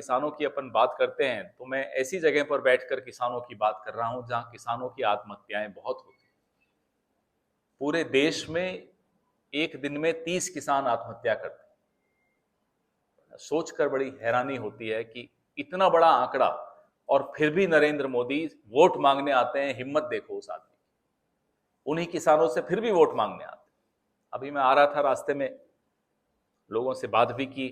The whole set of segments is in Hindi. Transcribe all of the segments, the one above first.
किसानों की अपन बात करते हैं तो मैं ऐसी जगह पर बैठकर किसानों की बात कर रहा हूं जहां किसानों की आत्महत्याएं बहुत होती हैं। पूरे देश में एक दिन में 30 किसान आत्महत्या करते हैं। सोचकर बड़ी हैरानी होती है कि इतना बड़ा आंकड़ा, और फिर भी नरेंद्र मोदी वोट मांगने आते हैं। हिम्मत देखो उस आदमी की, उन्हीं किसानों से फिर भी वोट मांगने आते हैं। अभी मैं आ रहा था, रास्ते में लोगों से बात भी की,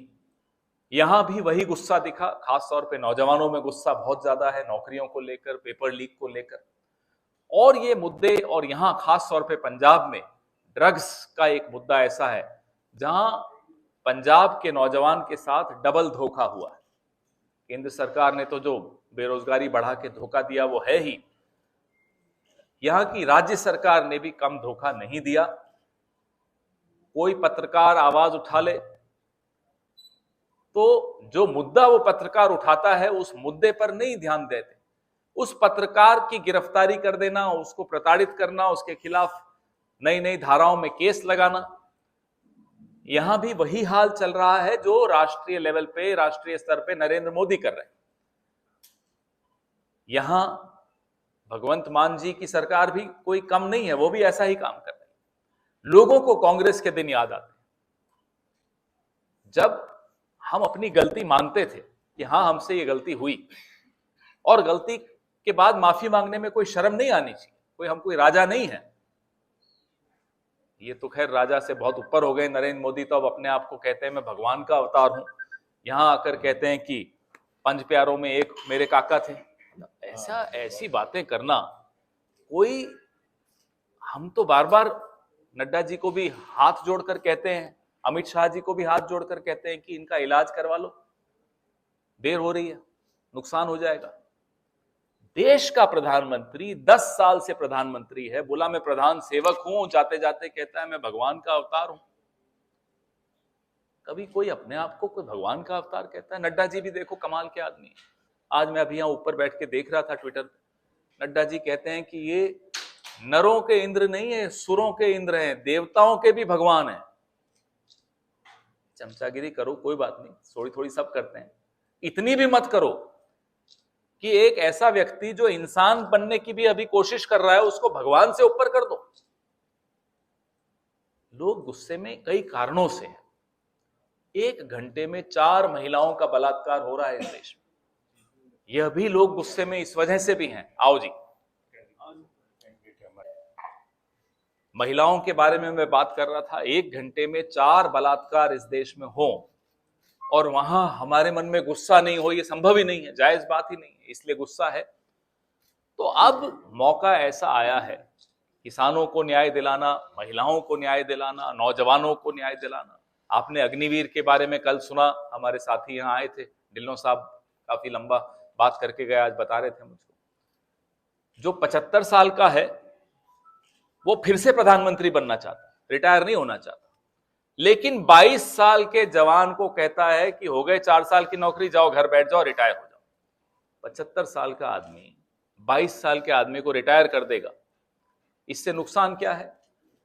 यहां भी वही गुस्सा दिखा। खास तौर पे नौजवानों में गुस्सा बहुत ज्यादा है, नौकरियों को लेकर, पेपर लीक को लेकर और ये मुद्दे। और यहां खास तौर पे पंजाब में ड्रग्स का एक मुद्दा ऐसा है जहां पंजाब के नौजवान के साथ डबल धोखा हुआ है। केंद्र सरकार ने तो जो बेरोजगारी बढ़ा के धोखा दिया वो है ही, यहां की राज्य सरकार ने भी कम धोखा नहीं दिया। कोई पत्रकार आवाज उठा ले तो जो मुद्दा वो पत्रकार उठाता है उस मुद्दे पर नहीं ध्यान देते। उस पत्रकार की गिरफ्तारी कर देना, उसको प्रताड़ित करना, उसके खिलाफ नई नई धाराओं में केस लगाना। यहां भी वही हाल चल रहा है जो राष्ट्रीय लेवल पे, राष्ट्रीय स्तर पे नरेंद्र मोदी कर रहे हैं। यहां भगवंत मान जी की सरकार भी कोई कम नहीं है, वो भी ऐसा ही काम कर रहे हैं। लोगों को कांग्रेस के दिन याद आते हैं जब हम अपनी गलती मानते थे कि हाँ हमसे ये गलती हुई, और गलती के बाद माफी मांगने में कोई शर्म नहीं आनी चाहिए। हम कोई राजा नहीं है। ये तो खैर राजा से बहुत ऊपर हो गए नरेंद्र मोदी, तो अब अपने आप को कहते हैं मैं भगवान का अवतार हूं। यहां आकर कहते हैं कि 5 प्यारों में एक मेरे काका थे। ऐसी बातें करना कोई, हम तो बार बार नड्डा जी को भी हाथ जोड़कर कहते हैं, अमित शाह जी को भी हाथ जोड़कर कहते हैं कि इनका इलाज करवा लो, देर हो रही है, नुकसान हो जाएगा। देश का प्रधानमंत्री 10 साल से प्रधानमंत्री है, बोला मैं प्रधान सेवक हूं, जाते जाते कहता है मैं भगवान का अवतार हूं। कभी कोई अपने आप को कोई भगवान का अवतार कहता है? नड्डा जी भी देखो कमाल के आदमी है। आज मैं अभी यहां ऊपर बैठ के देख रहा था ट्विटर पे, नड्डा जी कहते हैं कि ये नरों के इंद्र नहीं है, सुरों के इंद्र हैं, देवताओं के भी भगवान है। चमचागिरी करो कोई बात नहीं, थोड़ी थोड़ी सब करते हैं, इतनी भी मत करो कि एक ऐसा व्यक्ति जो इंसान बनने की भी अभी कोशिश कर रहा है उसको भगवान से ऊपर कर दो। लोग गुस्से में कई कारणों से हैं। 1 घंटे में 4 महिलाओं का बलात्कार हो रहा है इस देश में। यह भी लोग गुस्से में इस वजह से भी हैं। आओ जी, महिलाओं के बारे में मैं बात कर रहा था। 1 घंटे में 4 बलात्कार इस देश में हो और वहां हमारे मन में गुस्सा नहीं हो, ये संभव ही नहीं है, जायज बात ही नहीं है, इसलिए गुस्सा है। तो अब मौका ऐसा आया है किसानों को न्याय दिलाना, महिलाओं को न्याय दिलाना, नौजवानों को न्याय दिलाना। आपने अग्निवीर के बारे में कल सुना, हमारे साथी यहाँ आए थे, ढिल्लों साहब काफी लंबा बात करके गए, आज बता रहे थे मुझको। जो 75 साल का है वो फिर से प्रधानमंत्री बनना चाहता, रिटायर नहीं होना चाहता, लेकिन 22 साल के जवान को कहता है कि हो गए 4 साल की नौकरी, जाओ घर बैठ जाओ, रिटायर हो जाओ। 75 साल का आदमी 22 साल के आदमी को रिटायर कर देगा। इससे नुकसान क्या है?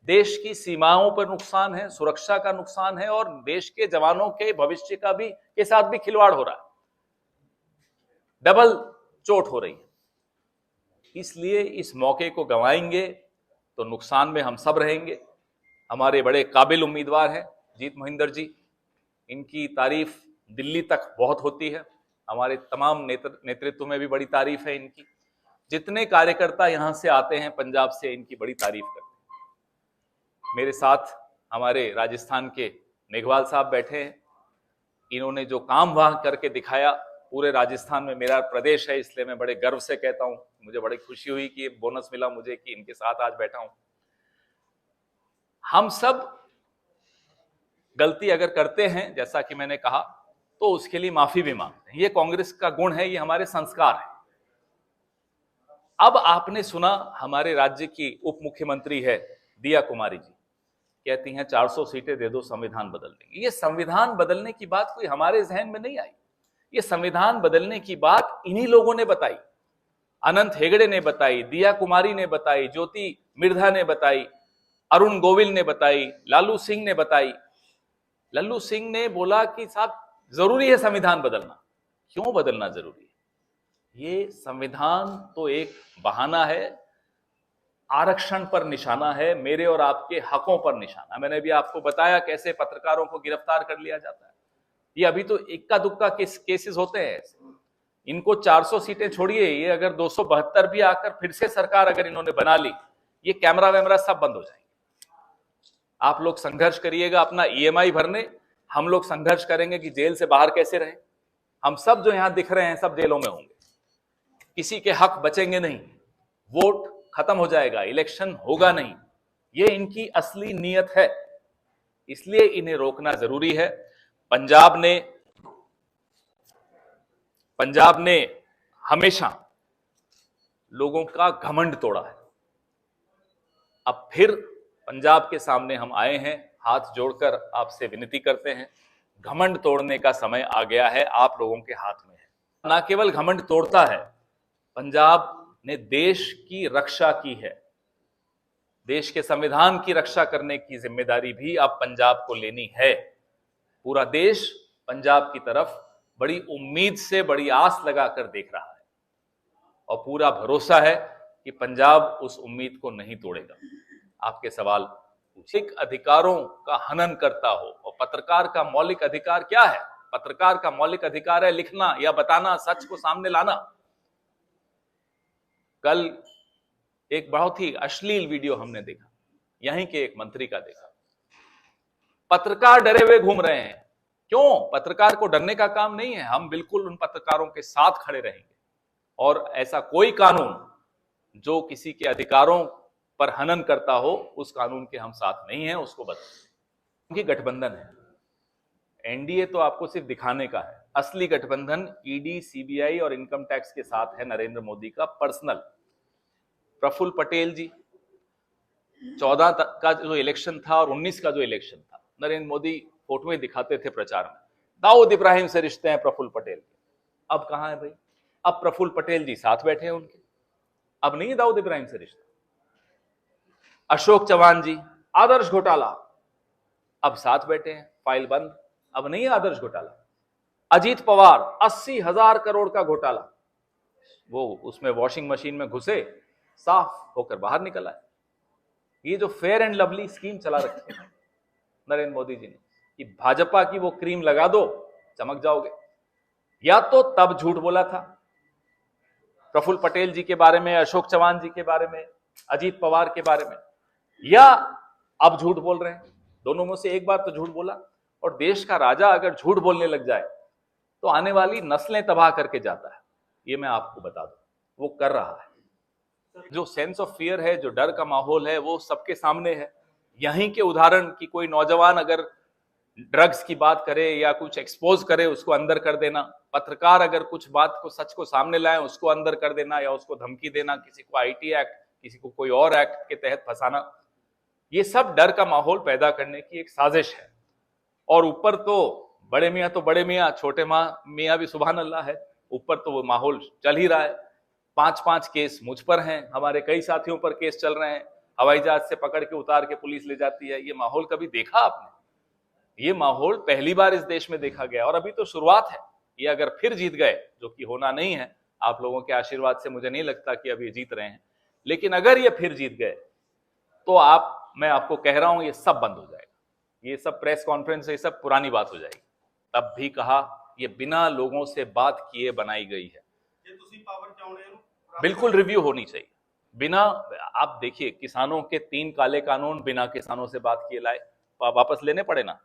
देश की सीमाओं पर नुकसान है, सुरक्षा का नुकसान है, और देश के जवानों के भविष्य का भी के साथ भी खिलवाड़ हो रहा है, डबल चोट हो रही है। इसलिए इस मौके को गंवाएंगे तो नुकसान में हम सब रहेंगे। हमारे बड़े काबिल उम्मीदवार हैं जीत मोहिंदर जी, इनकी तारीफ दिल्ली तक बहुत होती है, हमारे तमाम नेतृत्व में भी बड़ी तारीफ है इनकी। जितने कार्यकर्ता यहां से आते हैं पंजाब से, इनकी बड़ी तारीफ करते हैं। मेरे साथ हमारे राजस्थान के मेघवाल साहब बैठे हैं, इन्होंने जो काम वहां करके दिखाया, पूरे राजस्थान में मेरा प्रदेश है, इसलिए मैं बड़े गर्व से कहता हूं, मुझे बड़ी खुशी हुई कि बोनस मिला मुझे कि इनके साथ आज बैठा हूं। हम सब गलती अगर करते हैं, जैसा कि मैंने कहा, तो उसके लिए माफी भी मांगते हैं। ये कांग्रेस का गुण है, ये हमारे संस्कार है। अब आपने सुना हमारे राज्य की उप मुख्यमंत्री है दिया कुमारी जी, कहती हैं 400 सीटें दे दो, संविधान बदल देंगे। ये संविधान बदलने की बात कोई हमारे जहन में नहीं आई। ये संविधान बदलने की बात इन्हीं लोगों ने बताई। अनंत हेगड़े ने बताई, दिया कुमारी ने बताई, ज्योति मिर्धा ने बताई, अरुण गोविल ने बताई, लालू सिंह ने बताई। लल्लू सिंह ने बोला कि साहब जरूरी है संविधान बदलना, क्यों बदलना जरूरी है? ये संविधान तो एक बहाना है, आरक्षण पर निशाना है, मेरे और आपके हकों पर निशाना। मैंने भी आपको बताया कैसे पत्रकारों को गिरफ्तार कर लिया जाता है। ये अभी तो इक्का दुक्का केसेस होते हैं ऐसे। इनको 400 सीटें छोड़िए, ये अगर 272 भी आकर फिर से सरकार अगर इन्होंने बना ली, ये कैमरा वैमरा सब बंद हो जाएंगे। आप लोग संघर्ष करिएगा अपना ईएमआई भरने, हम लोग संघर्ष करेंगे कि जेल से बाहर कैसे रहे। हम सब जो यहां दिख रहे हैं सब जेलों में होंगे, किसी के हक बचेंगे नहीं, वोट खत्म हो जाएगा, इलेक्शन होगा नहीं। ये इनकी असली नीयत है, इसलिए इन्हें रोकना जरूरी है। पंजाब ने हमेशा लोगों का घमंड तोड़ा है। अब फिर पंजाब के सामने हम आए हैं, हाथ जोड़कर आपसे विनती करते हैं, घमंड तोड़ने का समय आ गया है, आप लोगों के हाथ में है। ना केवल घमंड तोड़ता है, पंजाब ने देश की रक्षा की है। देश के संविधान की रक्षा करने की जिम्मेदारी भी अब पंजाब को लेनी है। पूरा देश पंजाब की तरफ बड़ी उम्मीद से, बड़ी आस लगाकर देख रहा है और पूरा भरोसा है कि पंजाब उस उम्मीद को नहीं तोड़ेगा। आपके सवाल मौलिक अधिकारों का हनन करता हो, और पत्रकार का मौलिक अधिकार क्या है? पत्रकार का मौलिक अधिकार है लिखना या बताना, सच को सामने लाना। कल एक बहुत ही अश्लील वीडियो हमने देखा, यहीं के एक मंत्री का देखा। पत्रकार डरे हुए घूम रहे हैं। क्यों? पत्रकार को डरने का काम नहीं है। हम बिल्कुल उन पत्रकारों के साथ खड़े रहेंगे और ऐसा कोई कानून जो किसी के अधिकारों पर हनन करता हो, उस कानून के हम साथ नहीं हैं, उसको बदलें। उनकी गठबंधन है, एनडीए तो आपको सिर्फ दिखाने का है। असली गठबंधन ईडी, सीबीआई और इनकम टैक्स के साथ है, नरेंद्र मोदी का पर्सनल। प्रफुल्ल पटेल जी, 14 का जो इलेक्शन था और 19 का जो इलेक्शन था, नरेंद्र मोदी फोटोएं दिखाते थे प्रचार में, दाऊद इब्राहिम से रिश्ते हैं प्रफुल्ल पटेल के। अब कहां है भाई? अब प्रफुल्ल पटेल जी साथ बैठे हैं उनके, अब नहीं है दाऊद इब्राहिम से रिश्ता। अशोक चव्हाण जी, आदर्श घोटाला, अब साथ बैठे हैं, फाइल बंद, अब नहीं है आदर्श घोटाला। अजीत पवार, 80,000 करोड़ का घोटाला, वो उसमें वॉशिंग मशीन में घुसे, साफ होकर बाहर निकल आए। ये जो फेयर एंड लवली स्कीम चला रखी है नरेंद्र मोदी जी ने, कि भाजपा की वो क्रीम लगा दो चमक जाओगे, या तो तब झूठ बोला था प्रफुल्ल पटेल जी के बारे में, अशोक चव्हाण जी के बारे में, अजीत पवार के बारे में, या अब झूठ बोल रहे हैं। दोनों में से एक बार तो झूठ बोला। और देश का राजा अगर झूठ बोलने लग जाए तो आने वाली नस्लें तबाह करके जाता है, ये मैं आपको बता दूं, वो कर रहा है। जो सेंस ऑफ फियर है, जो डर का माहौल है, वो सबके सामने है। यहीं के उदाहरण कि कोई नौजवान अगर ड्रग्स की बात करे या कुछ एक्सपोज करे, उसको अंदर कर देना। पत्रकार अगर कुछ बात को, सच को सामने लाए, उसको अंदर कर देना या उसको धमकी देना, किसी को आईटी एक्ट, किसी को कोई और एक्ट के तहत फंसाना, ये सब डर का माहौल पैदा करने की एक साजिश है। और ऊपर तो बड़े मियाँ तो बड़े मियाँ, छोटे मियाँ भी सुभान अल्लाह है, ऊपर तो वो माहौल चल ही रहा है। 5-5 केस मुझ पर हैं, हमारे कई साथियों पर केस चल रहे हैं, हवाई जहाज से पकड़ के उतार के पुलिस ले जाती है। ये माहौल कभी देखा आपने? ये माहौल पहली बार इस देश में देखा गया, और अभी तो शुरुआत है। ये अगर फिर जीत गए, जो कि होना नहीं है, आप लोगों के आशीर्वाद से मुझे नहीं लगता कि अभी जीत रहे हैं, लेकिन अगर ये फिर जीत गए तो मैं आपको कह रहा हूं, ये सब बंद हो जाएगा। ये सब प्रेस कॉन्फ्रेंस, ये सब पुरानी बात हो जाएगी। तब भी कहा, ये बिना लोगों से बात किए बनाई गई है। बिल्कुल रिव्यू होनी चाहिए। बिना, आप देखिए, किसानों के 3 काले कानून बिना किसानों से बात किए लाए, वापस लेने पड़े ना।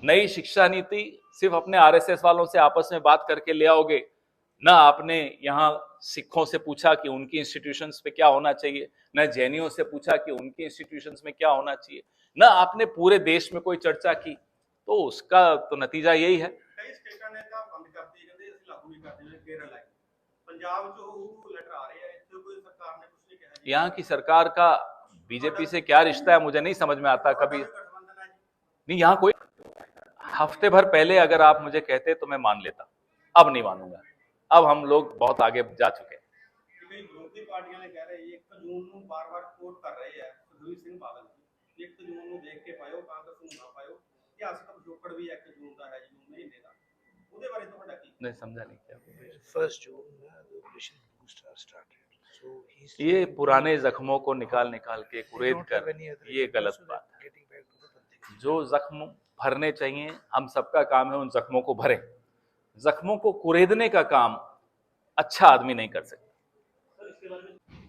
नई शिक्षा नीति सिर्फ अपने आरएसएस वालों से आपस में बात करके ले आओगे ना। आपने यहाँ सिखों से पूछा कि उनकी इंस्टीट्यूशंस पे क्या होना चाहिए, न जैनियों से पूछा कि उनकी इंस्टीट्यूशंस में क्या होना चाहिए, ना आपने पूरे देश में कोई चर्चा की। तो उसका तो नतीजा यही है। यहाँ की सरकार का बीजेपी से क्या रिश्ता है, मुझे नहीं समझ में आता कभी। नहीं, यहाँ कोई, हफ्ते भर पहले अगर आप मुझे कहते तो मैं मान लेता, अब नहीं मानूंगा। अब हम लोग बहुत आगे जा चुके हैं। नहीं समझा नहीं क्या। 1 जून the operation Blue Star started, so he's ये पुराने जख्मों को निकाल निकाल के कुरेद कर, ये गलत बात है। getting back to the Bandhani. जो जख्म भरने चाहिए, हम सबका काम है उन जख्मों को भरें। जख्मों को कुरेदने का काम अच्छा आदमी नहीं कर सकता।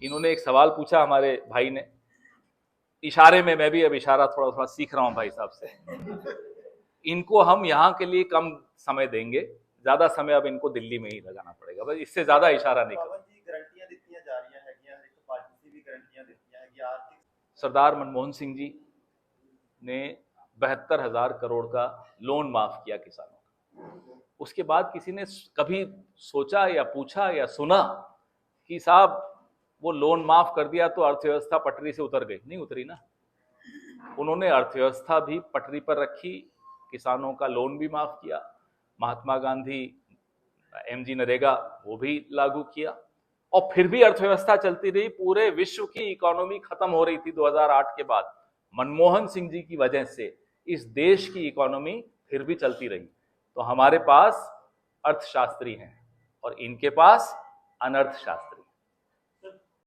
इन्होंने एक सवाल पूछा हमारे भाई ने, इशारे में, मैं भी अब इशारा थोड़ा थोड़ा सीख रहा हूं भाई साहब से। इनको हम यहाँ के लिए कम समय देंगे, ज्यादा समय अब इनको दिल्ली में ही लगाना पड़ेगा, बस इससे ज्यादा इशारा नहीं कर। सरदार मनमोहन सिंह जी ने 72,000 करोड़ का लोन माफ किया किसानों का। उसके बाद किसी ने कभी सोचा या पूछा या सुना कि साहब वो लोन माफ कर दिया तो अर्थव्यवस्था पटरी से उतर गई? नहीं उतरी ना। उन्होंने अर्थव्यवस्था भी पटरी पर रखी, किसानों का लोन भी माफ किया, महात्मा गांधी MG नरेगा वो भी लागू किया, और फिर भी अर्थव्यवस्था चलती रही। पूरे विश्व की इकोनॉमी खत्म हो रही थी 2008 के बाद, मनमोहन सिंह जी की वजह से इस देश की इकोनॉमी फिर भी चलती रही। तो हमारे पास अर्थशास्त्री हैं और इनके पास अनर्थशास्त्री।